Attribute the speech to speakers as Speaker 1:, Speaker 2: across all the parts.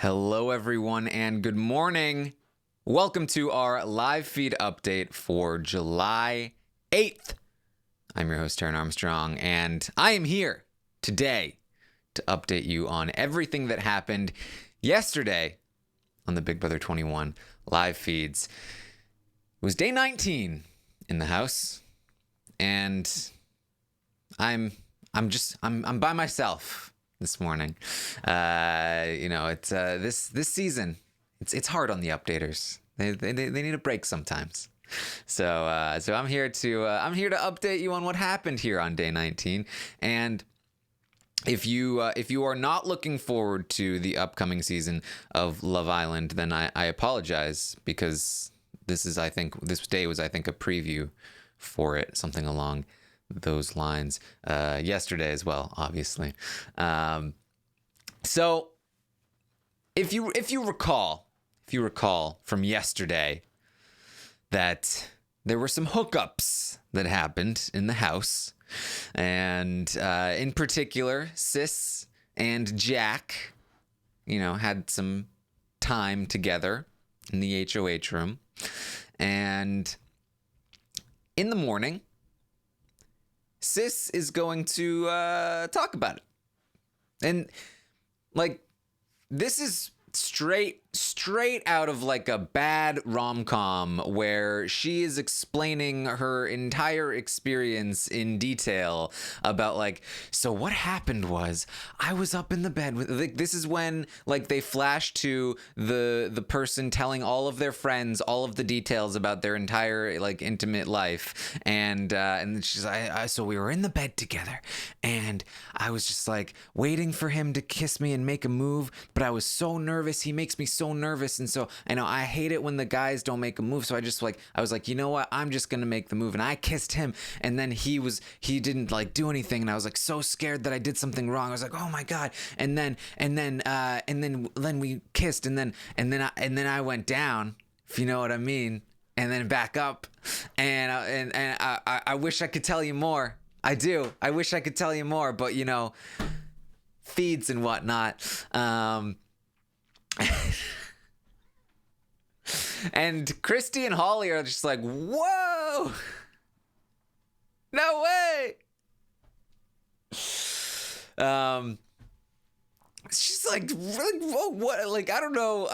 Speaker 1: Hello, everyone, and good morning. Welcome to our live feed update for July 8th. I'm your host, Taran Armstrong, and I am here today to update you on everything that happened yesterday on the Big Brother 21 live feeds. It was day 19 in the house, and I'm by myself this morning. It's this season. It's hard on the updaters. They need a break sometimes. So I'm here to update you on what happened here on day 19. And if you are not looking forward to the upcoming season of Love Island, then I apologize, because this day was a preview for it, something along those lines. Yesterday as well, obviously. So if you recall from yesterday that there were some hookups that happened in the house, and in particular, Sis and Jack, had some time together in the HOH room, and in the morning, Sis is going to talk about it. And this is straight out of a bad rom-com where she is explaining her entire experience in detail about so what happened was I was up in the bed with this is when they flash to the person telling all of their friends all of the details about their entire intimate life, and she's so we were in the bed together, and I was just waiting for him to kiss me and make a move, but I was so nervous. He makes me so nervous, and so I hate it when the guys don't make a move, so I was you know what, I'm just gonna make the move, and I kissed him, and then he didn't do anything, and I was so scared that I did something wrong. I was oh my god, and then we kissed, and then I went down, if you know what I mean, and then back up, and I wish I could tell you more. I do. I wish I could tell you more, but feeds and whatnot. And Christy and Holly are just whoa, no way. She's whoa, what? I don't know.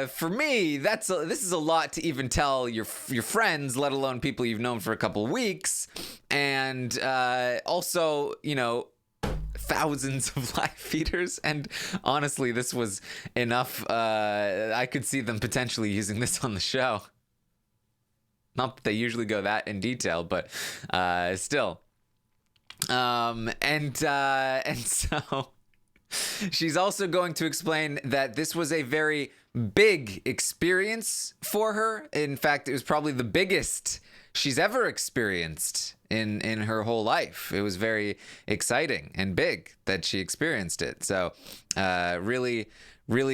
Speaker 1: For me, this is a lot to even tell your friends, let alone people you've known for a couple of weeks, and also thousands of live feeders, and honestly, this was enough. I could see them potentially using this on the show. Not that they usually go that in detail, but still. And so she's also going to explain that this was a very big experience for her. In fact, it was probably the biggest she's ever experienced in her whole life. It was very exciting and big that she experienced it. So really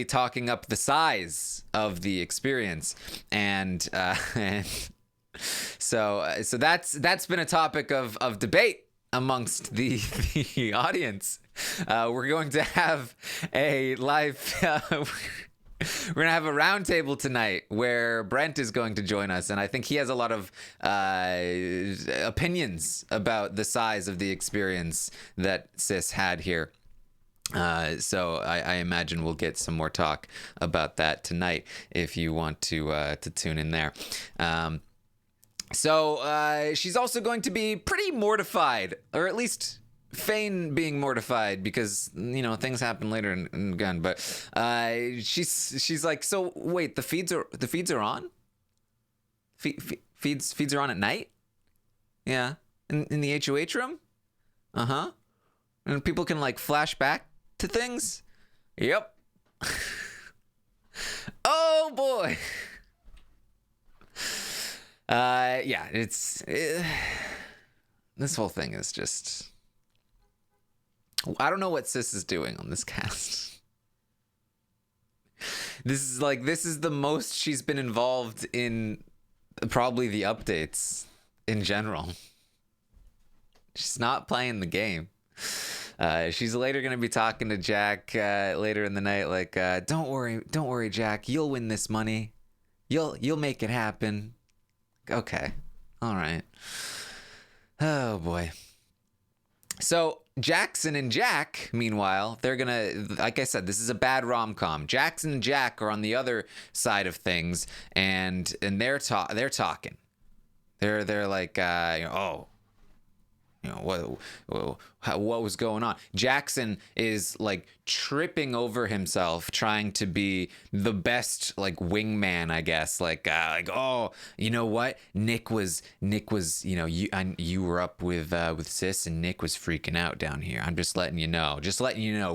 Speaker 1: talking up the size of the experience. And so that's been a topic of debate amongst the audience. We're going to have a live we're going to have a roundtable tonight where Brent is going to join us, and I think he has a lot of opinions about the size of the experience that Sis had here. So I imagine we'll get some more talk about that tonight if you want to tune in there. So she's also going to be pretty mortified, or at least feign being mortified, because things happen later in again. But she's so wait, the feeds are on. Feeds are on at night. Yeah, in the HOH room. And people can flash back to things. Yep. Oh boy. Yeah, this whole thing is just, I don't know what Sis is doing on this cast. This is the most she's been involved in probably the updates in general. She's not playing the game. She's later gonna be talking to Jack later in the night, like, don't worry, Jack, you'll win this money. You'll make it happen. Okay. All right. Oh boy. So Jackson and Jack, meanwhile, they're gonna, like I said, this is a bad rom-com. Jackson and Jack are on the other side of things, and they're talking. They're like, what was going on? Jackson is like tripping over himself trying to be the best like wingman, I guess. Like oh, you know what? Nick was you were up with Sis, and Nick was freaking out down here. I'm just letting you know,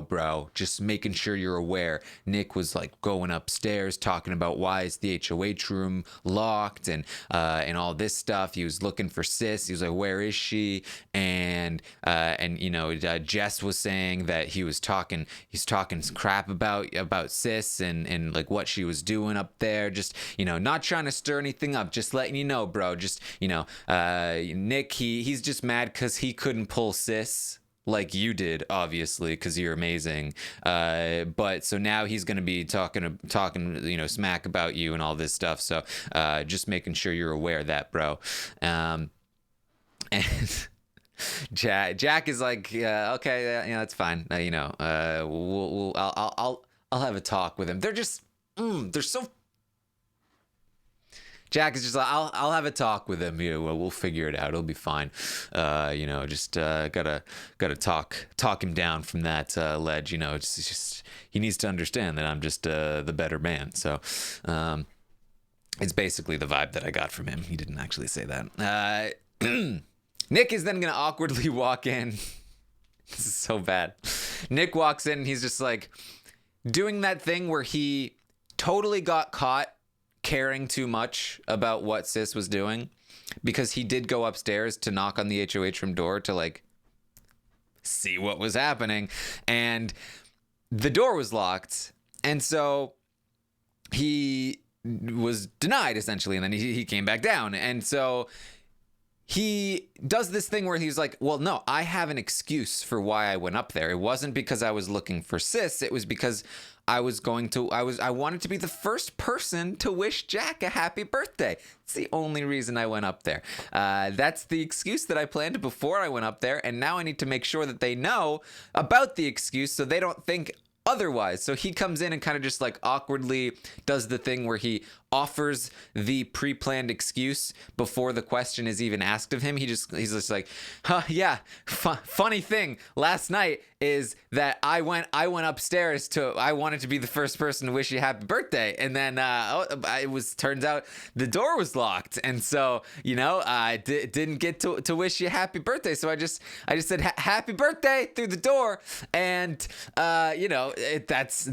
Speaker 1: bro. Just making sure you're aware. Nick was like going upstairs talking about why is the HOH room locked and all this stuff. He was looking for Sis. He was like, where is she? And Jess was saying that he's talking crap about Sis and like what she was doing up there. Just, not trying to stir anything up. Just letting you know, bro. Just, Nick, he's just mad because he couldn't pull Sis like you did, obviously, because you're amazing. But so now he's going to be talking, smack about you and all this stuff. So just making sure you're aware of that, bro. And Jack is like, okay, that's fine. I'll have a talk with him. They're just, they're so. Jack is just like, I'll have a talk with him. We'll figure it out. It'll be fine. Just gotta talk him down from that ledge. It's just he needs to understand that I'm just the better man. So, it's basically the vibe that I got from him. He didn't actually say that. Nick is then going to awkwardly walk in. This is so bad. Nick walks in and he's just like doing that thing where he totally got caught caring too much about what Sis was doing, because he did go upstairs to knock on the HOH room door to like see what was happening, and the door was locked, and so he was denied essentially, and then he came back down, and so he does this thing where he's like, well, no, I have an excuse for why I went up there. It wasn't because I was looking for Sis. It was because I wanted to be the first person to wish Jack a happy birthday. It's the only reason I went up there. That's the excuse that I planned before I went up there. And now I need to make sure that they know about the excuse so they don't think otherwise. So he comes in and kind of just like awkwardly does the thing where he offers the pre-planned excuse before the question is even asked of him. He's just like, yeah, funny thing last night is that I went upstairs I wanted to be the first person to wish you happy birthday, and then turns out the door was locked, and so I didn't get to wish you happy birthday, so I just said happy birthday through the door, and that's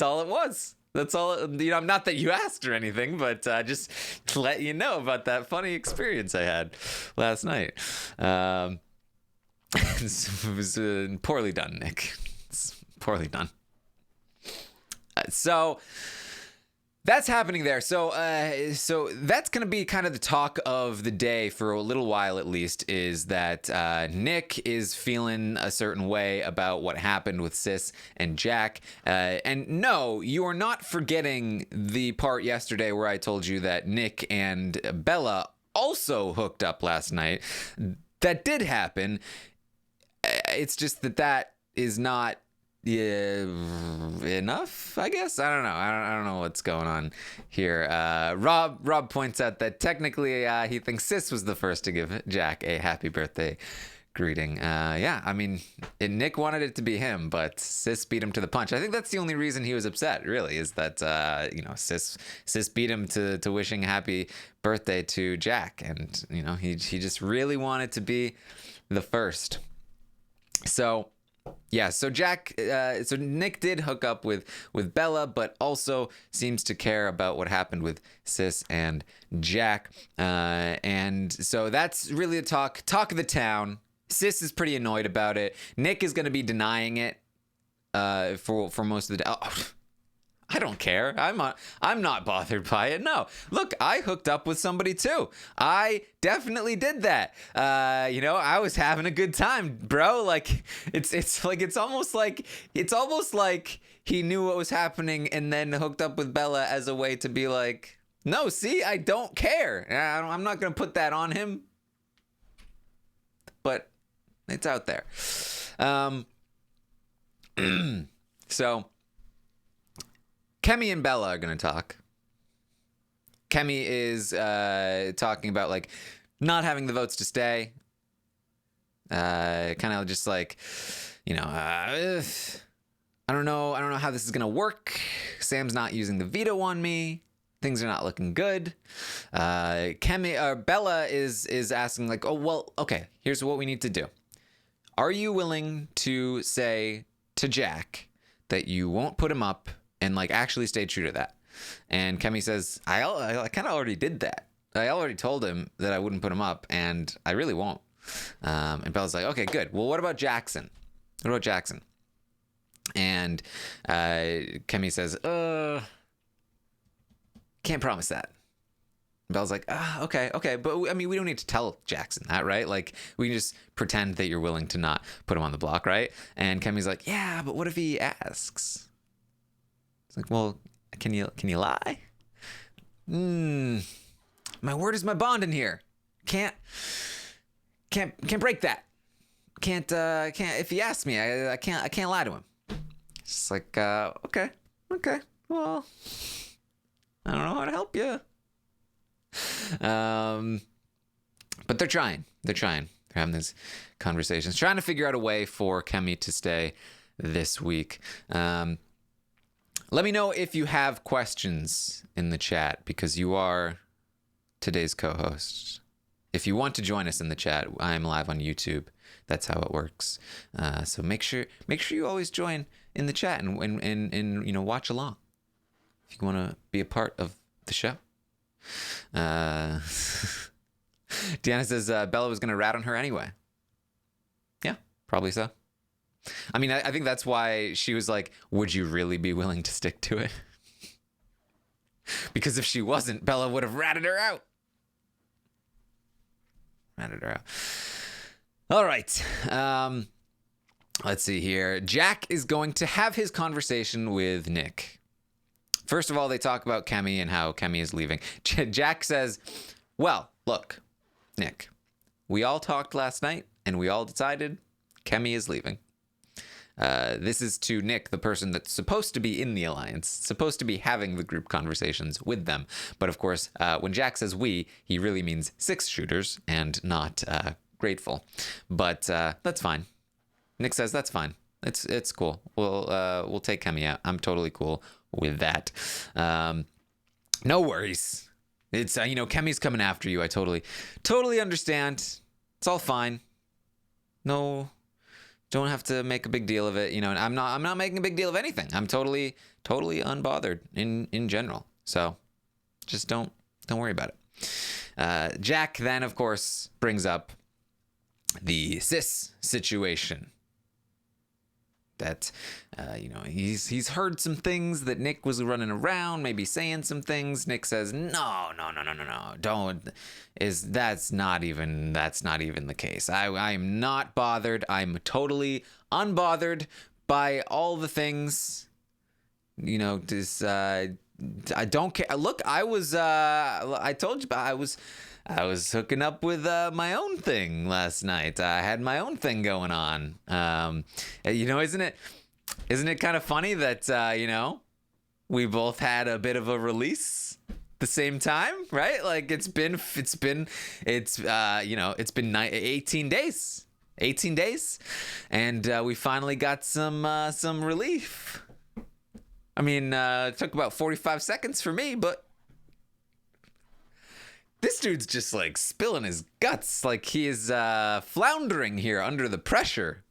Speaker 1: all it was. That's all, not that you asked or anything, but just to let you know about that funny experience I had last night. It was poorly done, Nick. It's poorly done. So that's happening there. So that's going to be kind of the talk of the day for a little while, at least, is that Nick is feeling a certain way about what happened with Sis and Jack. And no, you are not forgetting the part yesterday where I told you that Nick and Bella also hooked up last night. That did happen. It's just that is not enough, I guess. I don't know. I don't know what's going on here. Rob points out that technically he thinks Sis was the first to give Jack a happy birthday greeting. Yeah, I mean, Nick wanted it to be him, but Sis beat him to the punch. I think that's the only reason he was upset, really, is that Sis beat him to wishing happy birthday to Jack, and he just really wanted to be the first. So yeah, so Nick did hook up with Bella, but also seems to care about what happened with Sis and Jack. And so that's really the talk of the town. Sis is pretty annoyed about it. Nick is going to be denying it for most of the day. Oh, I don't care. I'm not bothered by it. No. Look, I hooked up with somebody too. I definitely did that. I was having a good time, bro. Like it's almost like he knew what was happening and then hooked up with Bella as a way to be like, no, see, I don't care. I'm not going to put that on him. But it's out there. So Kemi and Bella are going to talk. Kemi is talking about like not having the votes to stay. Kind of just like, I don't know how this is going to work. Sam's not using the veto on me. Things are not looking good. Bella is asking like, oh, well, okay, here's what we need to do. Are you willing to say to Jack that you won't put him up and like actually stay true to that? And Kemi says, I kind of already did that. I already told him that I wouldn't put him up, and I really won't. And Bella's like, okay, good. Well, what about Jackson? What about Jackson? And Kemi says, can't promise that. Bella's like, okay. But I mean, we don't need to tell Jackson that, right? Like, we can just pretend that you're willing to not put him on the block, right? And Kemi's like, yeah, but what if he asks? It's like, well, can you lie? My word is my bond in here. Can't break that. Can't if he asks me, I can't lie to him. It's like, okay. Well, I don't know how to help you. But they're trying. They're having these conversations, trying to figure out a way for Kemi to stay this week. Let me know if you have questions in the chat, because you are today's co-host. If you want to join us in the chat, I am live on YouTube. That's how it works. So make sure you always join in the chat and watch along if you want to be a part of the show. Deanna says Bella was going to rat on her anyway. Yeah, probably so. I mean, I think that's why she was like, would you really be willing to stick to it? Because if she wasn't, Bella would have ratted her out. All right. Let's see here. Jack is going to have his conversation with Nick. First of all, they talk about Kemi and how Kemi is leaving. Jack says, well, look, Nick, we all talked last night and we all decided Kemi is leaving. This is to Nick, the person that's supposed to be in the alliance, supposed to be having the group conversations with them. But of course, when Jack says we, he really means 6 shooters and not grateful. But that's fine. Nick says that's fine. It's cool. We'll take Kemi out. I'm totally cool with that. No worries. It's Kemi's coming after you. I totally understand. It's all fine. No, don't have to make a big deal of it. I'm not making a big deal of anything. I'm totally unbothered in general. So just don't worry about it. Jack then, of course, brings up the sis situation. That he's heard some things that Nick was running around, maybe saying some things. Nick says, no, don't. That's not even the case. I am not bothered. I'm totally unbothered by all the things. I don't care. Look, I told you, I was hooking up with my own thing last night. I had my own thing going on. Isn't it kind of funny that we both had a bit of a release the same time, right? Like it's been 18 days. 18 days, and we finally got some relief. I mean, it took about 45 seconds for me, but this dude's just like spilling his guts, like he is floundering here under the pressure.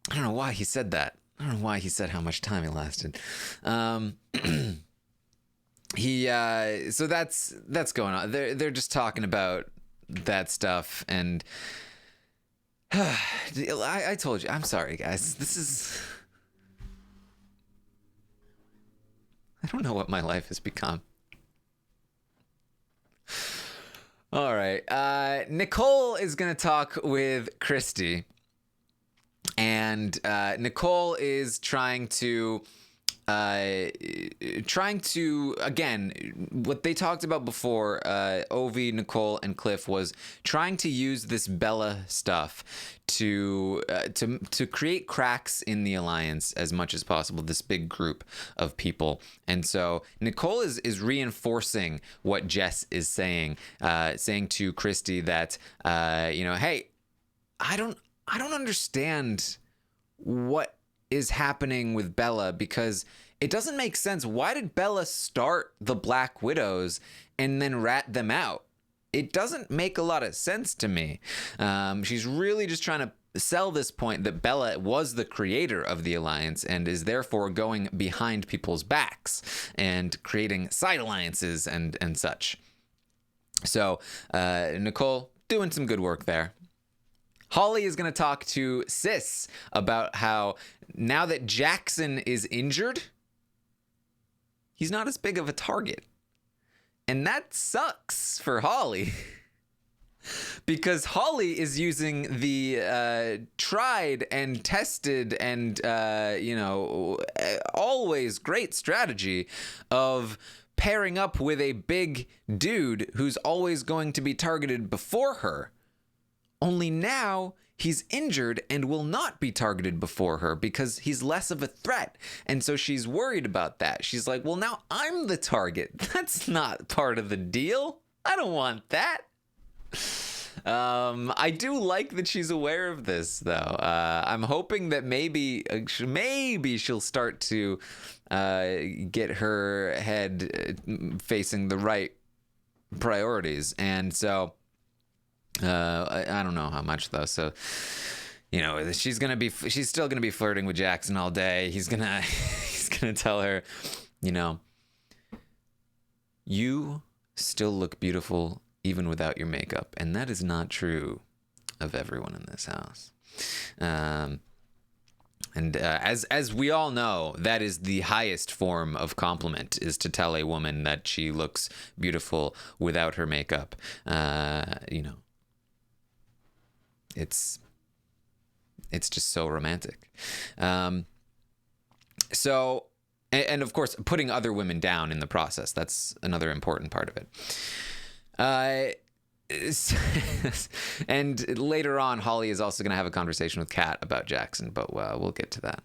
Speaker 1: I don't know why he said that. I don't know why he said how much time he lasted. So that's going on. They're just talking about that stuff, and I told you. I'm sorry, guys. I don't know what my life has become. All right. Nicole is going to talk with Christy. And Nicole is trying to again, what they talked about before, Ovi, Nicole, and Cliff, was trying to use this Bella stuff to create cracks in the alliance as much as possible, this big group of people. And so Nicole is reinforcing what Jess is saying to Christy that hey, I don't understand what is happening with Bella, because it doesn't make sense. Why did Bella start the Black Widows and then rat them out? It doesn't make a lot of sense to me. She's really just trying to sell this point that Bella was the creator of the alliance and is therefore going behind people's backs and creating side alliances and such. So Nicole doing some good work there. Holly is going to talk to Sis about how now that Jackson is injured, he's not as big of a target. And that sucks for Holly. Because Holly is using the tried and tested and, always great strategy of pairing up with a big dude who's always going to be targeted before her. Only now he's injured and will not be targeted before her because he's less of a threat. And so she's worried about that. She's like, well, now I'm the target. That's not part of the deal. I don't want that. I do like that she's aware of this, though. I'm hoping that maybe she'll start to get her head facing the right priorities. And so I don't know how much, though. So, she's still gonna be flirting with Jackson all day. He's gonna tell her, you still look beautiful even without your makeup, and that is not true of everyone in this house. And as we all know, that is the highest form of compliment, is to tell a woman that she looks beautiful without her makeup. It's just so romantic. So, and of course, putting other women down in the process, that's another important part of it. And later on, Holly is also going to have a conversation with Kat about Jackson, but we'll get to that.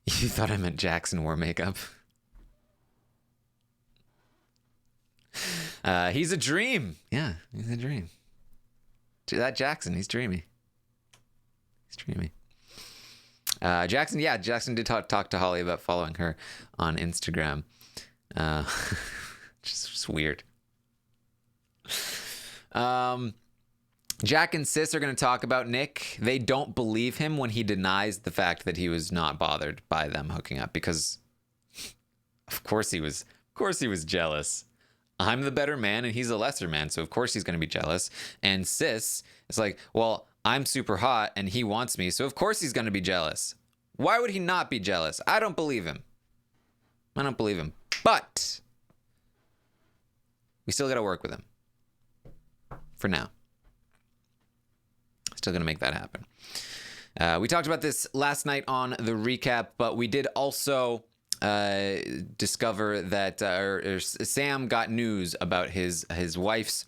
Speaker 1: You thought I meant Jackson wore makeup? He's a dream. Yeah, he's a dream. That Jackson, he's dreamy. Jackson did talk to Holly about following her on Instagram. Just weird. Jack and Sis are going to talk about Nick. They don't believe him when he denies the fact that he was not bothered by them hooking up, because of course he was jealous. I'm the better man and he's a lesser man, so of course he's going to be jealous. And Sis is like, well, I'm super hot and he wants me, so of course he's going to be jealous. Why would he not be jealous? I don't believe him. But we still got to work with him. For now. Still going to make that happen. We talked about this last night on the recap, but we did also discover that Sam got news about his wife's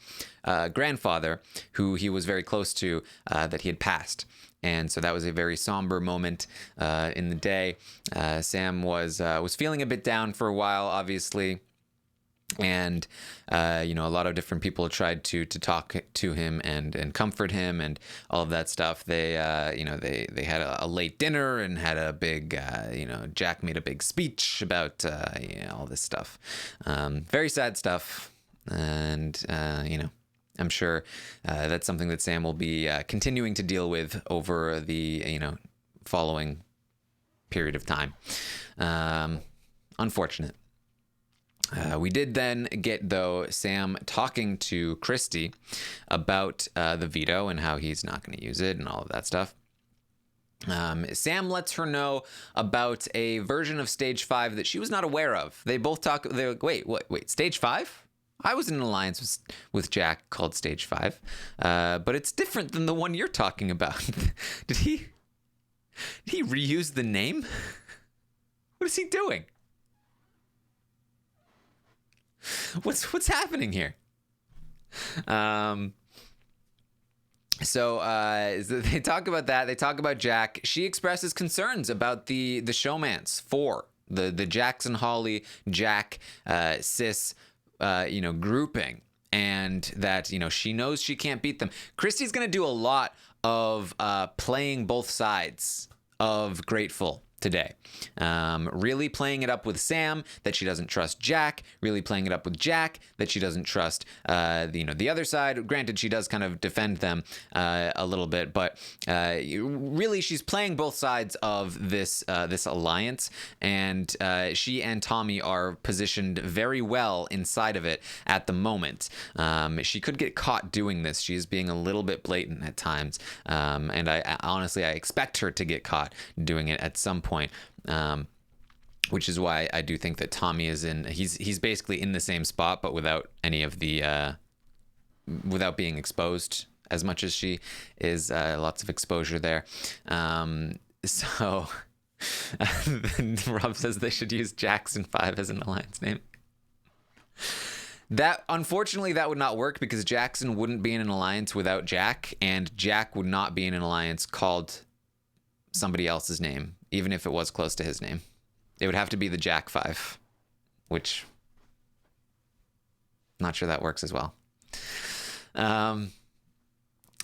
Speaker 1: grandfather, who he was very close to, that he had passed. And so that was a very somber moment in the day. Sam was feeling a bit down for a while, obviously. And a lot of different people tried to talk to him and comfort him and all of that stuff. They had a late dinner and had a big Jack made a big speech about all this stuff. Very sad stuff, and I'm sure that's something that Sam will be continuing to deal with over the following period of time. Unfortunate. We did then get, though, Sam talking to Christy about the veto and how he's not going to use it and all of that stuff. Sam lets her know about a version of Stage 5 that she was not aware of. They both talk. They're like, wait, Stage 5? I was in an alliance with Jack called Stage 5, but it's different than the one you're talking about. Did he reuse the name? What is he doing? What's happening here? So they talk about that. They talk about Jack. She expresses concerns about the showmance for the Jackson Holly Jack Sis grouping, and that she knows she can't beat them. Christy's gonna do a lot of playing both sides of Grateful today. Really playing it up with Sam that she doesn't trust Jack, really playing it up with Jack that she doesn't trust the other side. Granted, she does kind of defend them a little bit, but really she's playing both sides of this alliance, and she and Tommy are positioned very well inside of it at the moment. She could get caught doing this. She is being a little bit blatant at times, and I honestly expect her to get caught doing it at some point, which is why I do think that Tommy is he's basically in the same spot, but without any of the without being exposed as much as she is. Lots of exposure there. So Rob says they should use Jackson 5 as an alliance name. That, unfortunately, that would not work, because Jackson wouldn't be in an alliance without Jack, and Jack would not be in an alliance called somebody else's name, even if it was close to his name. It would have to be the Jack 5, which not sure that works as well.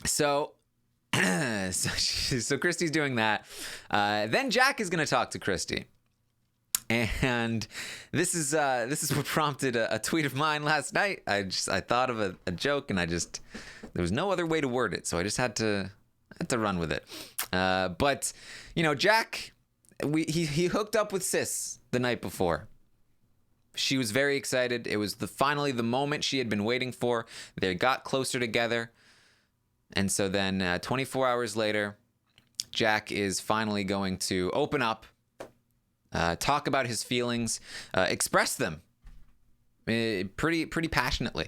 Speaker 1: So Christy's doing that. Then Jack is going to talk to Christy. And this is what prompted a tweet of mine last night. I thought of a joke, and there was no other way to word it, so I just had to run with it. But Jack, he hooked up with Sis the night before. She was very excited. It was finally the moment she had been waiting for. They got closer together, and so then 24 hours later, Jack is finally going to open up. Talk about his feelings, express them pretty passionately.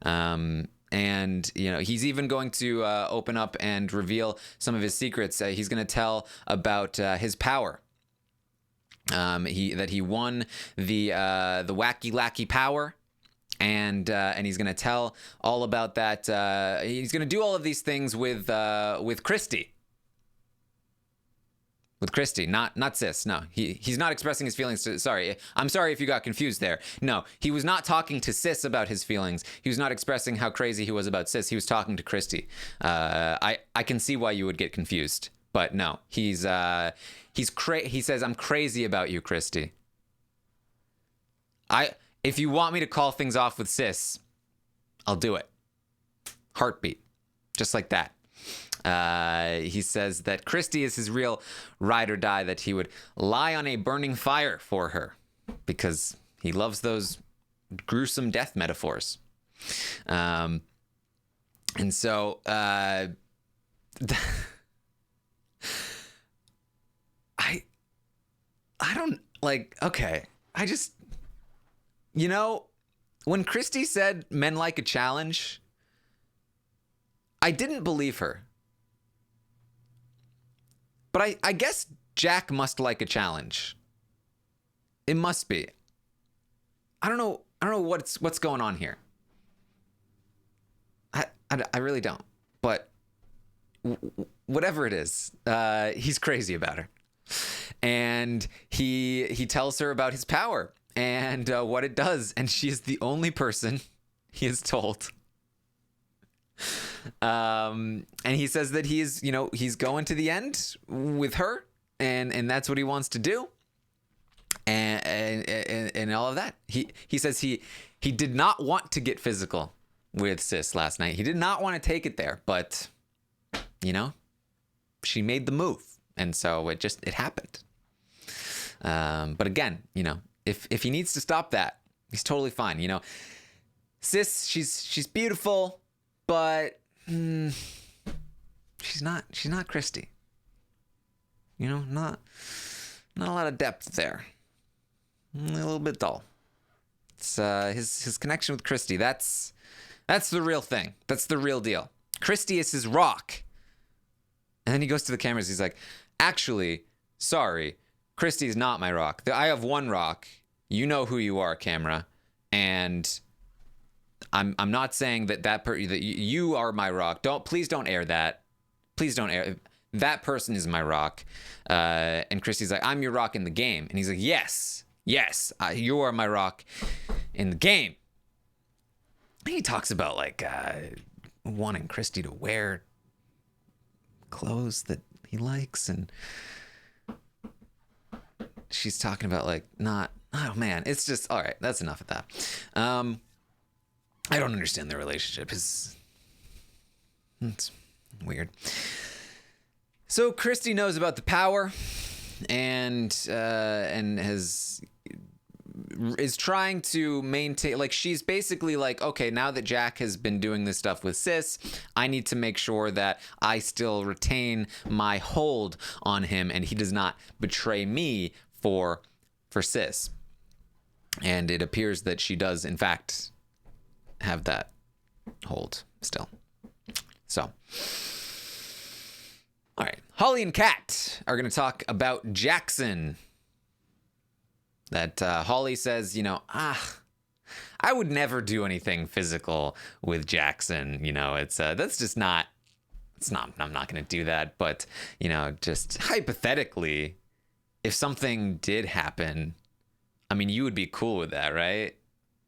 Speaker 1: And he's even going to open up and reveal some of his secrets. He's going to tell about his power. That he won the wacky lackey power, and he's going to tell all about that. He's going to do all of these things with Christy. With Christy, not Sis. No, he's not expressing his feelings to... Sorry, I'm sorry if you got confused there. No, he was not talking to Sis about his feelings. He was not expressing how crazy he was about Sis. He was talking to Christy. I can see why you would get confused, but no, he says, "I'm crazy about you, Christy. If you want me to call things off with Sis, I'll do it. Heartbeat, just like that." He says that Christy is his real ride or die, that he would lie on a burning fire for her because he loves those gruesome death metaphors. And so I don't okay. I just, when Christy said men like a challenge, I didn't believe her. But I guess Jack must like a challenge. It must be. I don't know what's going on here. I really don't. But whatever it is, he's crazy about her. And he tells her about his power and what it does. And she is the only person he has told. And he says that he's going to the end with her, and that's what he wants to do, and all of that. He says he did not want to get physical with Sis last night. He did not want to take it there, but she made the move, and so it happened. But again, if he needs to stop that, he's totally fine. Sis, she's beautiful. But she's not Christy. not a lot of depth there. A little bit dull. It's his connection with Christy. That's the real thing. That's the real deal. Christy is his rock. And then he goes to the cameras. He's like, actually, sorry, Christy is not my rock. I have one rock. You know who you are, camera. And I'm not saying that you are my rock. Please don't air that. Please don't air. That person is my rock. And Christy's like, I'm your rock in the game. And he's like, yes, you are my rock in the game. And he talks about like wanting Christy to wear clothes that he likes, and she's talking about like not. Oh man, it's just all right. That's enough of that. I don't understand their relationship. It's weird. So Christy knows about the power, and is trying to maintain, like, she's basically like, okay, now that Jack has been doing this stuff with Sis, I need to make sure that I still retain my hold on him and he does not betray me for Sis. And it appears that she does, in fact, have that hold still. So, all right. Holly and Kat are going to talk about Jackson. That Holly says, I would never do anything physical with Jackson. It's that's just not. It's not. I'm not going to do that. But just hypothetically, if something did happen, I mean, you would be cool with that, right?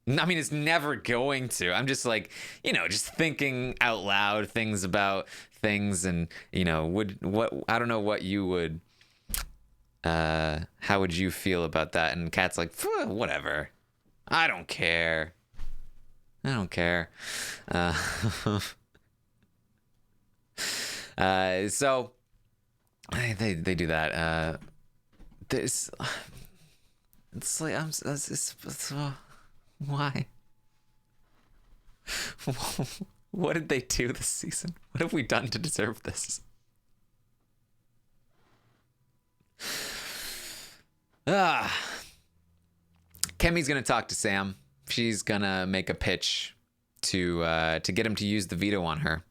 Speaker 1: I mean, it's never going to. I'm just like, just thinking out loud things about things, and I don't know what you would. How would you feel about that? And Kat's like, whatever. I don't care. So they do that. It's like why? What did they do this season? What have we done to deserve this? Kemi's gonna talk to Sam. She's gonna make a pitch to get him to use the veto on her,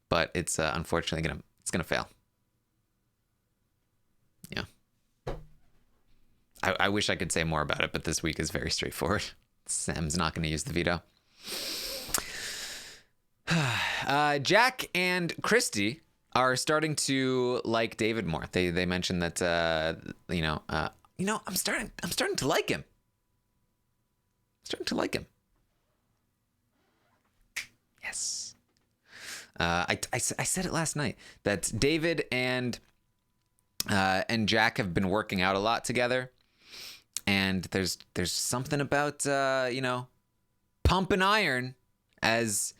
Speaker 1: but it's unfortunately gonna fail. Yeah. I wish I could say more about it, but this week is very straightforward. Sam's not gonna use the veto. Jack and Christy are starting to like David more. They mentioned that I'm starting to like him. Yes. I said it last night that David and Jack have been working out a lot together, and there's something about pumping iron, as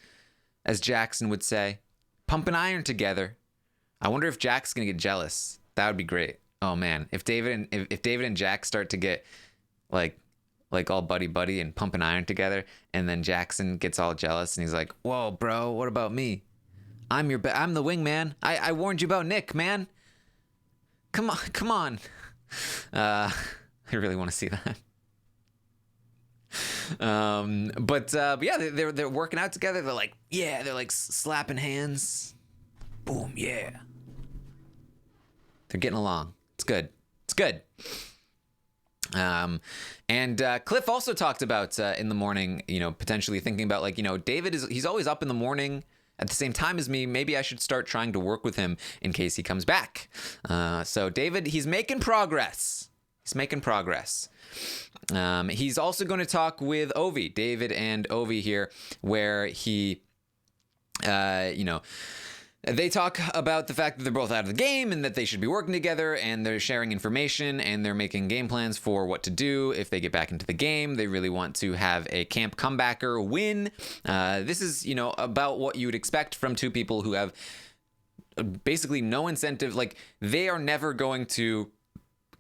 Speaker 1: Jackson would say, pumping iron together. I wonder if Jack's gonna get jealous. That would be great. Oh man, if David and Jack start to get like all buddy and pumping iron together, and then Jackson gets all jealous and he's like, "Whoa, bro, what about me? I'm the wingman. I warned you about Nick, man. Come on." I really want to see that. But yeah, they're working out together. They're like slapping hands. Boom, yeah. They're getting along. It's good. And Cliff also talked about in the morning, potentially thinking about David he's always up in the morning at the same time as me. Maybe I should start trying to work with him in case he comes back. So David, he's making progress. He's also going to talk with Ovi, David and Ovi here, where he, they talk about the fact that they're both out of the game and that they should be working together, and they're sharing information and they're making game plans for what to do if they get back into the game. They really want to have a camp comebacker win. This is, about what you would expect from two people who have basically no incentive. Like, they are never going to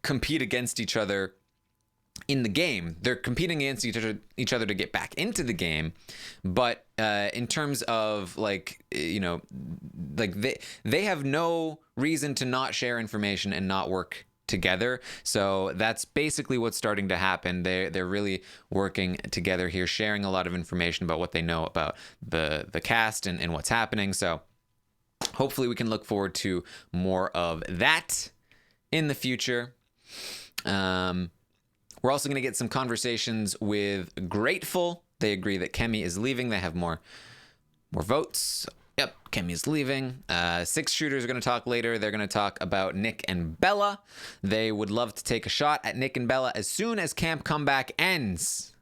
Speaker 1: compete against each other in the game. They're competing against each other to get back into the game, but in terms of like, you know, like they have no reason to not share information and not work together. So that's basically what's starting to happen. They're really working together here, sharing a lot of information about what they know about the cast and what's happening. So hopefully we can look forward to more of that in the future. We're also going to get some conversations with Grateful. They agree that Kemi is leaving. They have more votes. Yep, Kemi's leaving. Six Shooters are going to talk later. They're going to talk about Nick and Bella. They would love to take a shot at Nick and Bella as soon as Camp Comeback ends.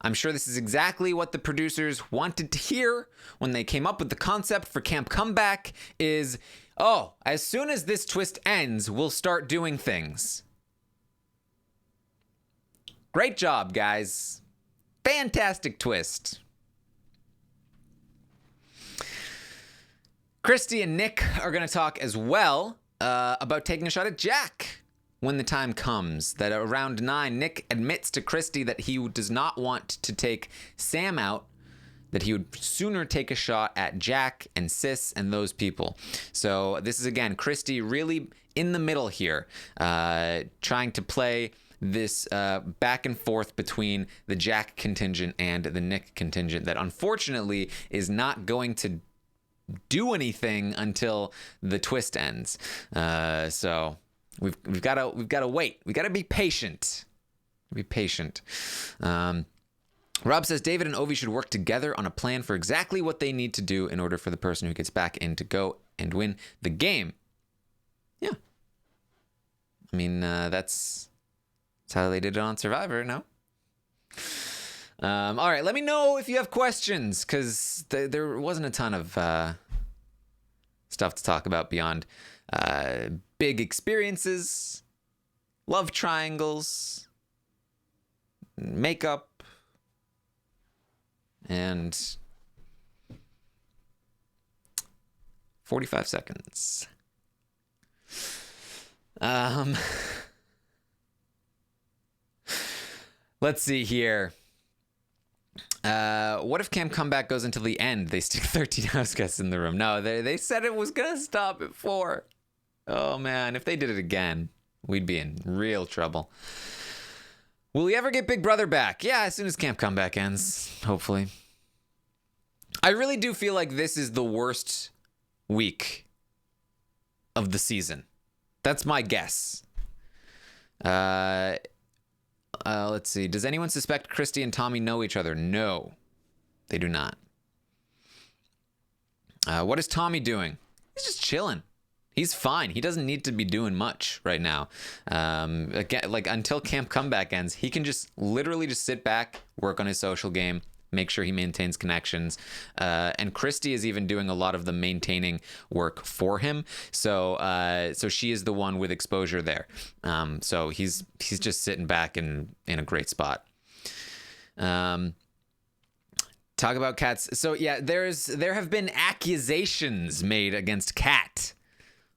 Speaker 1: I'm sure this is exactly what the producers wanted to hear when they came up with the concept for Camp Comeback is, oh, as soon as this twist ends, we'll start doing things. Great job, guys. Fantastic twist. Christy and Nick are going to talk as well about taking a shot at Jack when the time comes. That around 9, Nick admits to Christy that he does not want to take Sam out, that he would sooner take a shot at Jack and Sis and those people. So this is, again, Christy really in the middle here, trying to play this back and forth between the Jack contingent and the Nick contingent that unfortunately is not going to do anything until the twist ends. So we've got to wait. We got to be patient. Be patient. Rob says David and Ovi should work together on a plan for exactly what they need to do in order for the person who gets back in to go and win the game. Yeah. I mean, that's how they did it on Survivor, no? All right, let me know if you have questions, because there wasn't a ton of stuff to talk about beyond big experiences, love triangles, makeup, and 45 seconds. Let's see here. What if Camp Comeback goes until the end? They stick 13 house guests in the room. No, they said it was going to stop at 4. Oh, man. If they did it again, we'd be in real trouble. Will we ever get Big Brother back? Yeah, as soon as Camp Comeback ends, hopefully. I really do feel like this is the worst week of the season. That's my guess. Let's see. Does anyone suspect Christy and Tommy know each other? No, they do not. What is Tommy doing? He's just chilling. He's fine. He doesn't need to be doing much right now. Again, like until Camp Comeback ends, he can just literally just sit back, work on his social game, make sure he maintains connections. And Christy is even doing a lot of the maintaining work for him. So she is the one with exposure there. So he's just sitting back in a great spot. Talk about Kat's. So yeah, there have been accusations made against Kat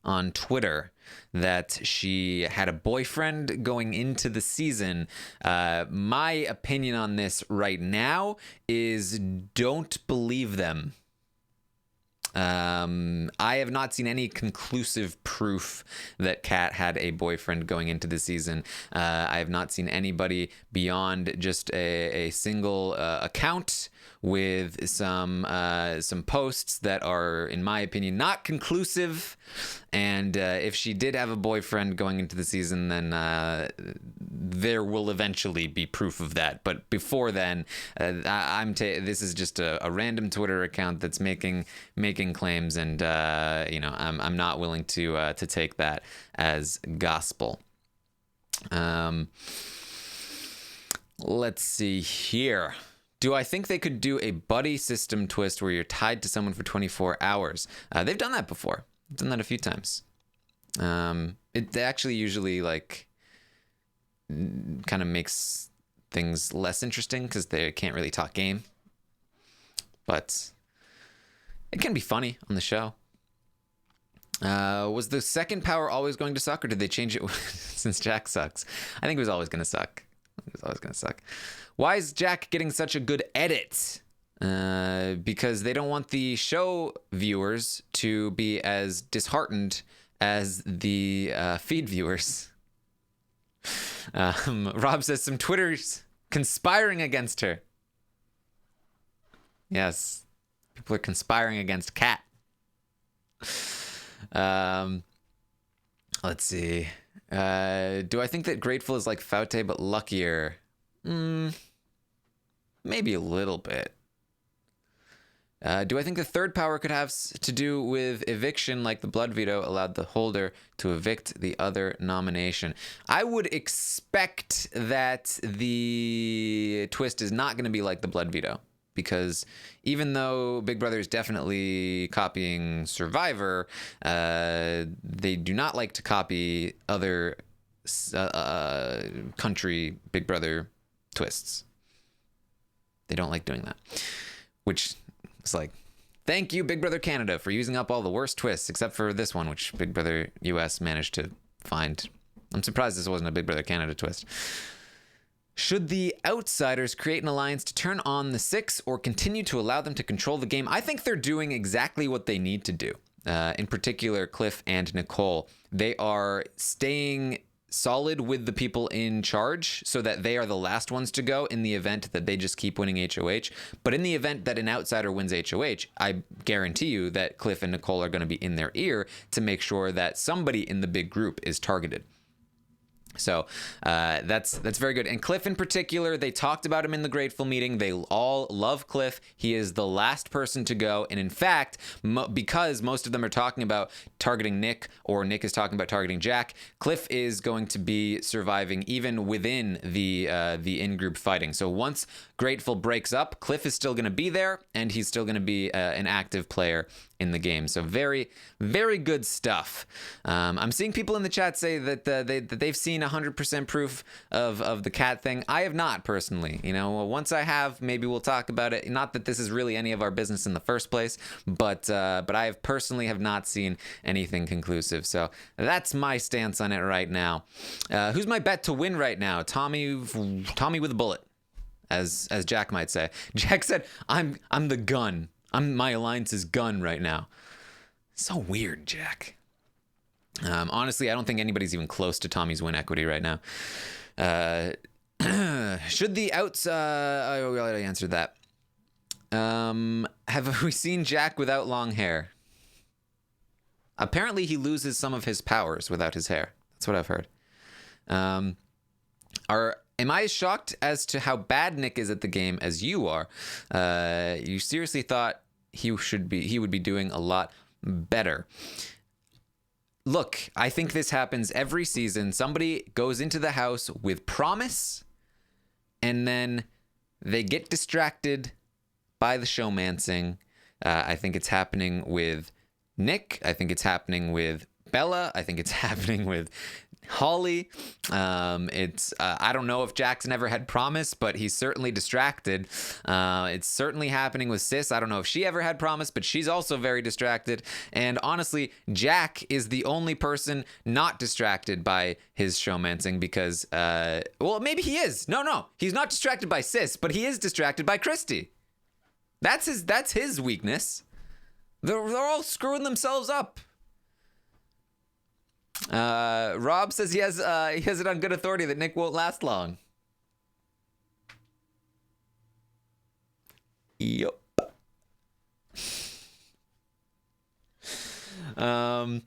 Speaker 1: on Twitter that she had a boyfriend going into the season. My opinion on this right now is don't believe them. I have not seen any conclusive proof that Kat had a boyfriend going into the season. I have not seen anybody beyond just a single account with some posts that are, in my opinion, not conclusive. And if she did have a boyfriend going into the season, then there will eventually be proof of that. But before then, this is just a random Twitter account that's making claims, and I'm not willing to take that as gospel. Let's see here. Do I think they could do a buddy system twist where you're tied to someone for 24 hours? They've done that before. They've done that a few times. It actually usually kind of makes things less interesting because they can't really talk game. But it can be funny on the show. Was the second power always going to suck, or did they change it since Jack sucks? I think it was always going to suck. It was always going to suck. Why is Jack getting such a good edit? Because they don't want the show viewers to be as disheartened as the feed viewers. Rob says some Twitter's conspiring against her. Yes, people are conspiring against Kat. Let's see. Do I think that Grateful is like Faute but luckier? Maybe a little bit. Do I think the third power could have to do with eviction, like the blood veto allowed the holder to evict the other nomination? I would expect that the twist is not going to be like the blood veto, because even though Big Brother is definitely copying Survivor, they do not like to copy other country Big Brother twists. They don't like doing that, which is like, thank you, Big Brother Canada, for using up all the worst twists, except for this one, which Big Brother US managed to find. I'm surprised this wasn't a Big Brother Canada twist. Should the outsiders create an alliance to turn on the Six or continue to allow them to control the game? I think they're doing exactly what they need to do. In particular, Cliff and Nicole. They are staying solid with the people in charge so that they are the last ones to go in the event that they just keep winning HOH. But in the event that an outsider wins HOH, I guarantee you that Cliff and Nicole are going to be in their ear to make sure that somebody in the big group is targeted. So that's very good. And Cliff in particular, they talked about him in the Grateful meeting. They all love Cliff. He is the last person to go. And in fact, because most of them are talking about targeting Nick, or Nick is talking about targeting Jack, Cliff is going to be surviving even within the in-group fighting. So once Grateful breaks up, Cliff is still going to be there, and he's still going to be an active player in the game. So very, very good stuff. I'm seeing people in the chat say that they've seen 100% proof of the cat thing. I have not personally. You know, once I have, maybe we'll talk about it. Not that this is really any of our business in the first place, but I have personally have not seen anything conclusive. So that's my stance on it right now. Who's my bet to win right now? Tommy with a bullet, as Jack might say. Jack said, "I'm the gun. My alliance's gun right now." So weird, Jack. Honestly, I don't think anybody's even close to Tommy's win equity right now. Should the outs... I already answered that. Have we seen Jack without long hair? Apparently he loses some of his powers without his hair. That's what I've heard. Am I as shocked as to how bad Nick is at the game as you are? You seriously thought he would be doing a lot better. Look, I think this happens every season. Somebody goes into the house with promise, and then they get distracted by the showmancing. I think it's happening with Nick. I think it's happening with Bella. I think it's happening with Holly. I don't know if Jackson ever had promise, but he's certainly distracted. It's certainly happening with Sis. I don't know if she ever had promise, but she's also very distracted. And honestly, Jack is the only person not distracted by his showmancing because, well, maybe he is. No, he's not distracted by Sis, but he is distracted by Christy. That's his weakness. They're all screwing themselves up. Rob says he has it on good authority that Nick won't last long. Yup. All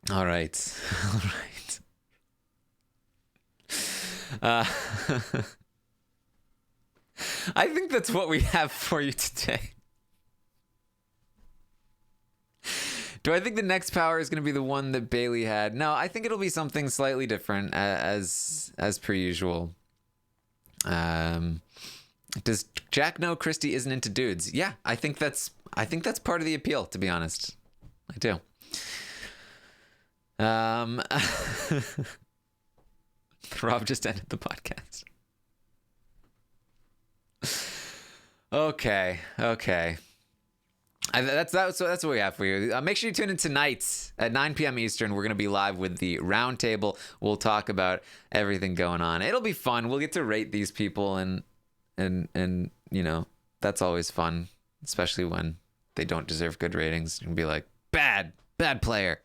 Speaker 1: right. I think that's what we have for you today. Do I think the next power is going to be the one that Bailey had? No, I think it'll be something slightly different, as per usual. Does Jack know Christy isn't into dudes? Yeah, I think that's part of the appeal, to be honest. I do. Rob just ended the podcast. Okay. That's what we have for you. Make sure you tune in tonight at 9 p.m. Eastern. We're going to be live with the roundtable. We'll talk about everything going on. It'll be fun. We'll get to rate these people, and you know, that's always fun, especially when they don't deserve good ratings. You can be like, bad player.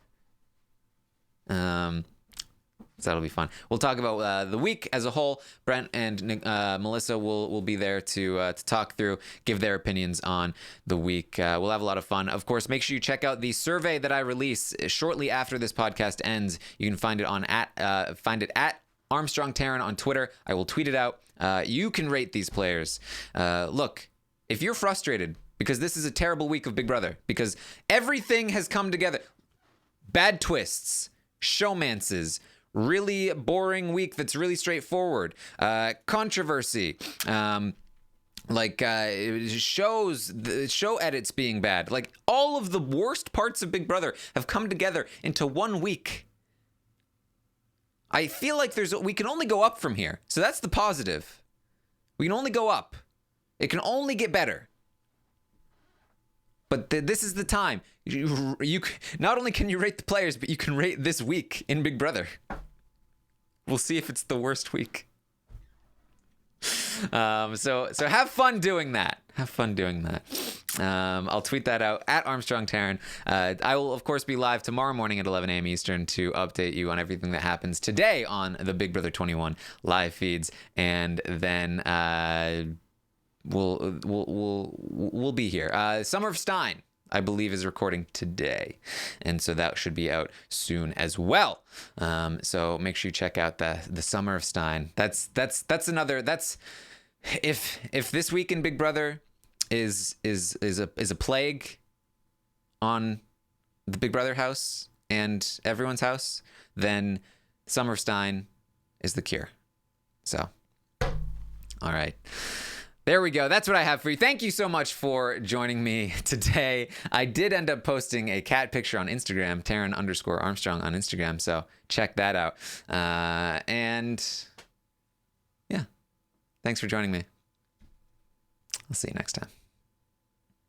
Speaker 1: So that'll be fun. We'll talk about the week as a whole. Brent and Melissa will be there to talk through, give their opinions on the week. We'll have a lot of fun. Of course, make sure you check out the survey that I release shortly after this podcast ends. You can find it at Armstrong Taran on Twitter. I will tweet it out. You can rate these players. Look, if you're frustrated because this is a terrible week of Big Brother, because everything has come together, bad twists, showmances, really boring week that's really straightforward, controversy, shows, the show edits being bad, like all of the worst parts of Big Brother have come together into 1 week. I feel like we can only go up from here. So that's the positive. We can only go up. It can only get better. But this is the time. You not only can you rate the players, but you can rate this week in Big Brother. We'll see if it's the worst week. So have fun doing that. I'll tweet that out at Armstrong Taran. I will, of course, be live tomorrow morning at 11 a.m. Eastern to update you on everything that happens today on the Big Brother 21 live feeds, and then we'll be here. Summer of Stein, I believe, is recording today, and so that should be out soon as well. So make sure you check out the Summer of Stein. That's if this week in Big Brother is a plague on the Big Brother house and everyone's house, then Summer of Stein is the cure. So, all right. There we go. That's what I have for you. Thank you so much for joining me today. I did end up posting a cat picture on Instagram, Taran_Armstrong on Instagram. So check that out. And yeah, thanks for joining me. I'll see you next time.